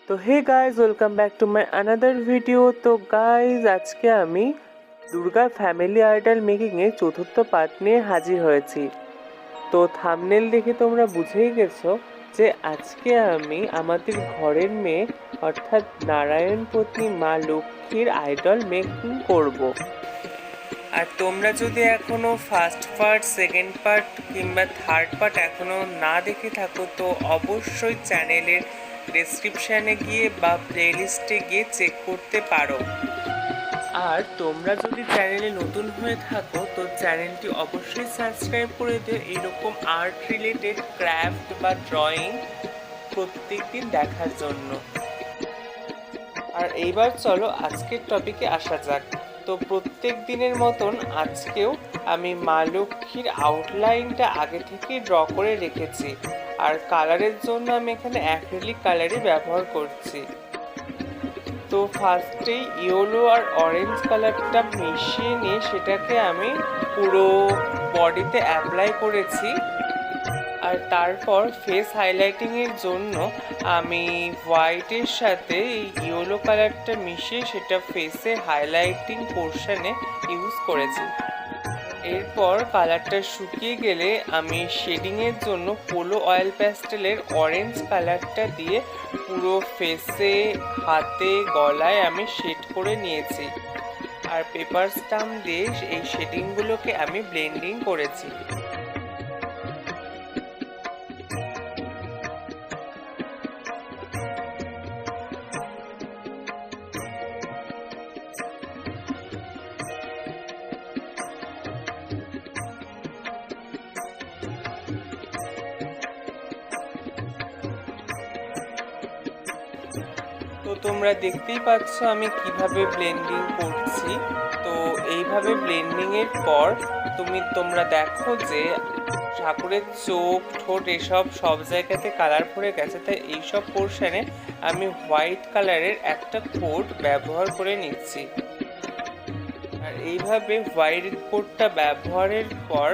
তো hey guys, welcome back to my another video. তো guys, আজকে আমি দুর্গা ফ্যামিলি আইডল মেকিংয়ে চতুর্থ পার্ট নিয়ে হাজির হয়েছি। তো থাম্বনেল দেখে তোমরা বুঝেই গেছো যে আজকে আমি আমাদের ঘরের মেয়ে অর্থাৎ নারায়ণ পত্নী মা লক্ষ্মীর আইডল মেকিং করব। আর তোমরা যদি এখনো ফার্স্ট পার্ট, সেকেন্ড পার্ট কিংবা থার্ড পার্ট এখনো না দেখে থাকো তো অবশ্যই চ্যানেলের ডেসক্রিপশানে গিয়ে বা প্লেলিস্টে গিয়ে চেক করতে পারো। আর তোমরা যদি চ্যানেলে নতুন হয়ে থাকো তো চ্যানেলটি অবশ্যই সাবস্ক্রাইব করে দিও এইরকম আর্ট রিলেটেড ক্রাফট বা ড্রয়িং প্রত্যেক দিন দেখার জন্য। আর এইবার চলো আজকের টপিকে আসা যাক। তো প্রত্যেক দিনের মতন আজকেও আমি মা লক্ষ্মীর আউটলাইনটা আগে থেকেই ড্র করে রেখেছি। আর কালারের জন্য আমি এখানে অ্যাক্রিলিক কালারই ব্যবহার করছি। তো ফার্স্টেই ইয়েলো আর অরেঞ্জ কালারটা মিশিয়ে নিয়ে সেটাকে আমি পুরো বডিতে অ্যাপ্লাই করেছি। আর তারপর ফেস হাইলাইটিংয়ের জন্য আমি হোয়াইটের সাথে এই ইয়েলো কালারটা মিশিয়ে সেটা ফেসে হাইলাইটিং পোর্শনে ইউজ করেছি। এরপর কালারটা শুকিয়ে গেলে আমি শেডিংয়ের জন্য পোলো অয়েল প্যাস্টেলের অরেঞ্জ কালারটা দিয়ে পুরো ফেসে, হাতে, গলায় আমি শেড করে নিয়েছি। আর পেপার স্টাম্প দিয়ে এই শেডিংগুলোকে আমি ব্লেন্ডিং করেছি। তো তোমরা দেখতেই পাচ্ছ আমি কিভাবে ব্লেন্ডিং করছি। তো এইভাবে ব্লেন্ডিংয়ের পর তোমরা দেখো যে ঠাকুরের চোখ, ঠোঁট এসব সব জায়গাতে কালার ভরে গেছে। তাই এইসব পোর্শনে আমি হোয়াইট কালারের একটা কোট ব্যবহার করে নিচ্ছি। আর এইভাবে হোয়াইট কোটটা ব্যবহারের পর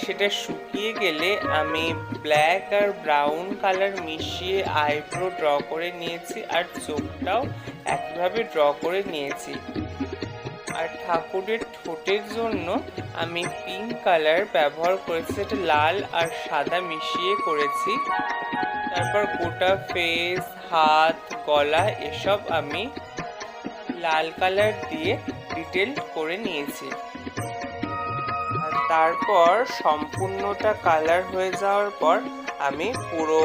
সেটা শুকিয়ে গেলে আমি ব্ল্যাক আর ব্রাউন কালার মিশিয়ে আইব্রো ড্র করে নিয়েছি আর চোখটাও একইভাবে ড্র করে নিয়েছি। আর ঠাকুরের ঠোঁটের জন্য আমি পিঙ্ক কালার ব্যবহার করেছি, যেটা লাল আর সাদা মিশিয়ে করেছি। তারপর গোটা ফেস, হাত, গলা এসব আমি লাল কালার দিয়ে ডিটেল করে নিয়েছি। আর তারপর সম্পূর্ণটা কালার হয়ে যাওয়ার পর আমি পুরো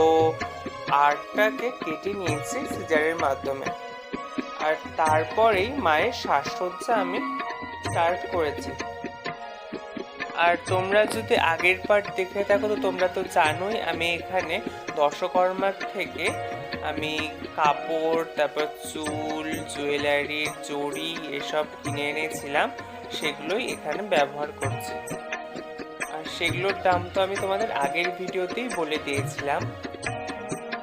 আর্টটাকে কেটে নিয়েছি সিজারের মাধ্যমে। আর তারপরেই মায়ের সাজসজ্জা আমি স্টার্ট করেছি। আর তোমরা যদি আগের পার্ট দেখে থাকো তো তোমরা তো জানোই আমি এখানে দশকর্মার থেকে আমি কাপড়, তারপর চুল, জুয়েলারির জড়ি এসব কিনে এনেছিলাম, সেগুলোই এখানে ব্যবহার করছি। আর সেগুলোর দাম তো আমি তোমাদের আগের ভিডিওতেই বলে দিয়েছিলাম।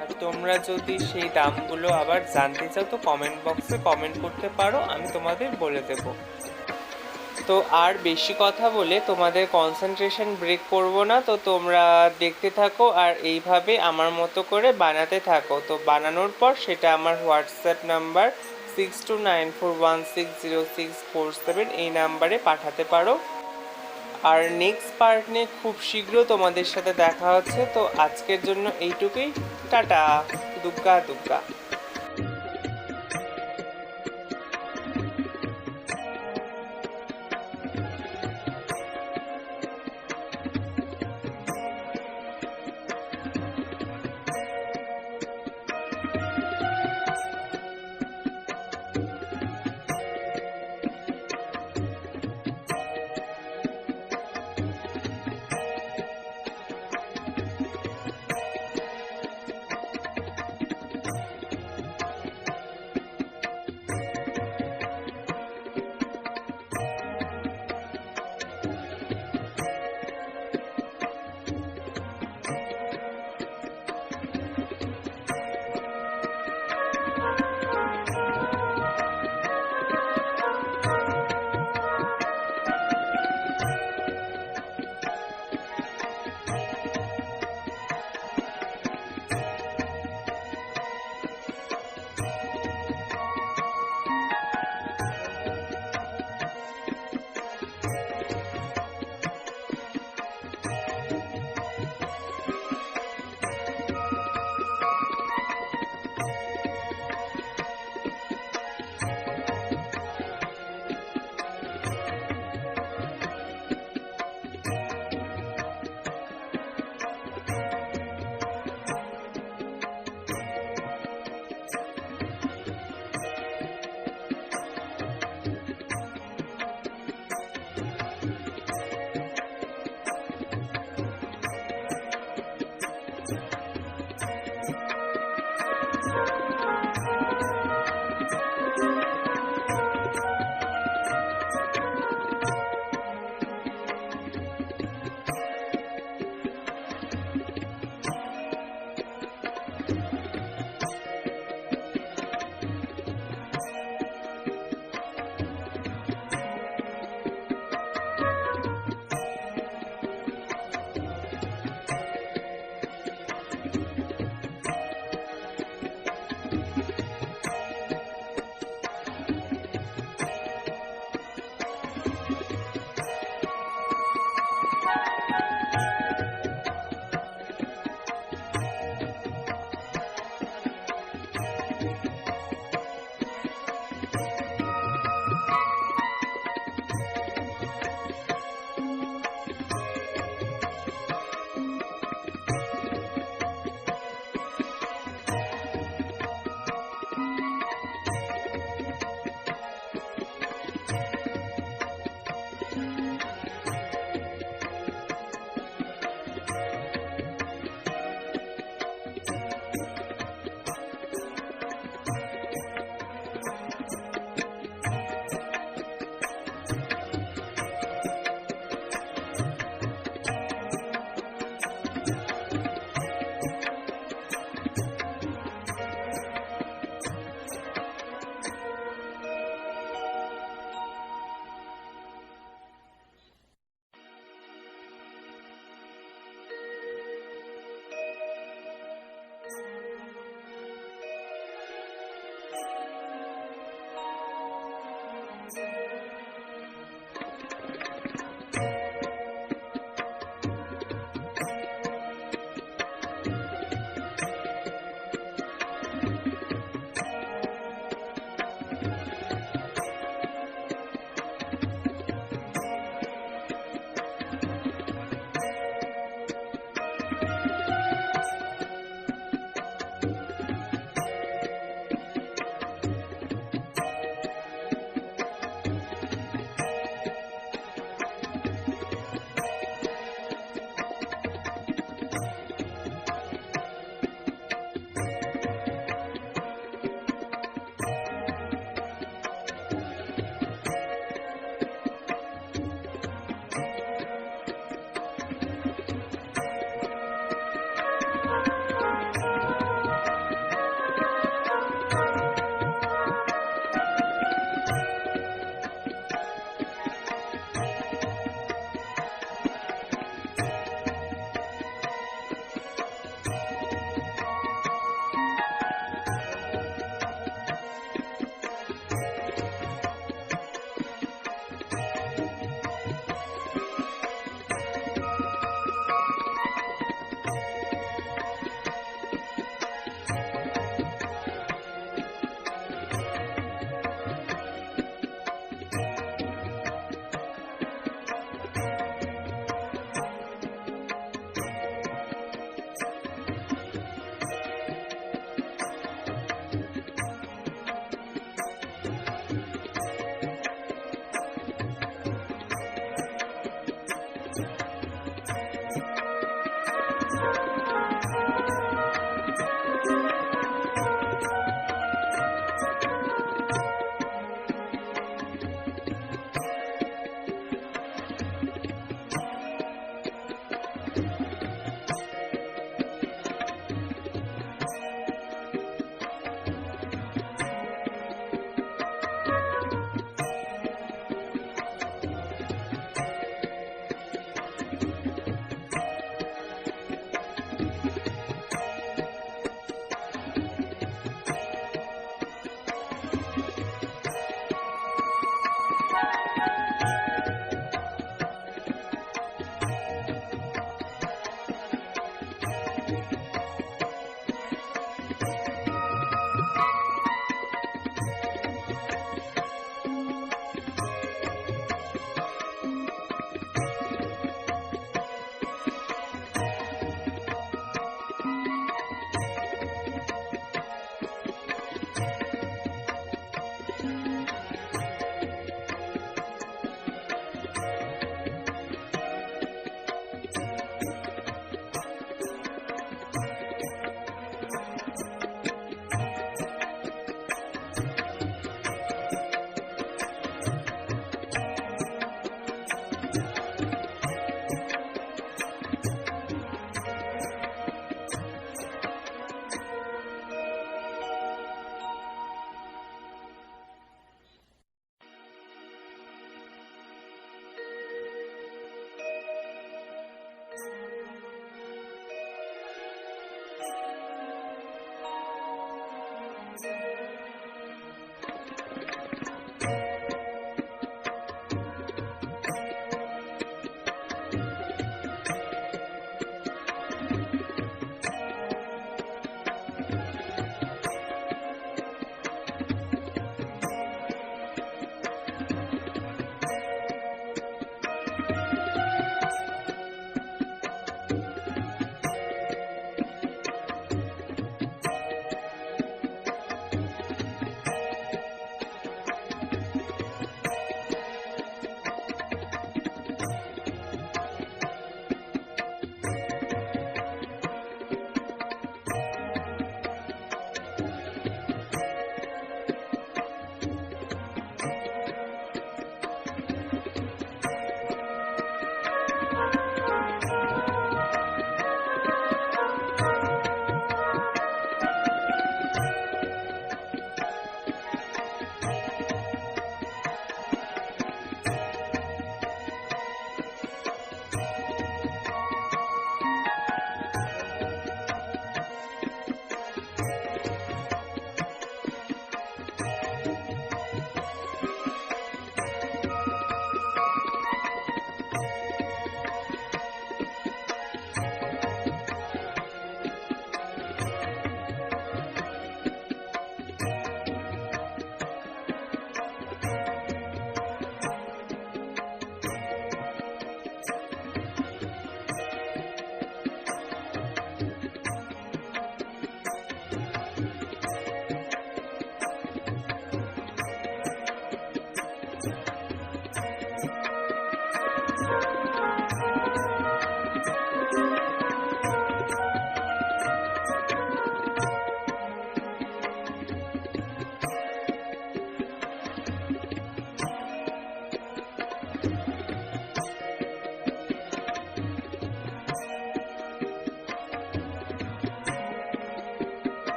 আর তোমরা যদি সেই দামগুলো আবার জানতে চাও তো কমেন্ট বক্সে কমেন্ট করতে পারো, আমি তোমাদের বলে দেবো। তো আর বেশি কথা বলে তোমাদের কনসেন্ট্রেশন ব্রেক করব না। তো তোমরা দেখতে থাকো আর এইভাবে আমার মতো করে বানাতে থাকো। তো বানানোর পর সেটা আমার হোয়াটসঅ্যাপ নাম্বার 6294160647 এই নাম্বারে পাঠাতে পারো। আর নেক্সট পার্ট নিয়ে খুব শীঘ্র তোমাদের সাথে দেখা হচ্ছে। তো আজকের জন্য এইটুকুই, টাটা, দুগ্গা দুগ্গা।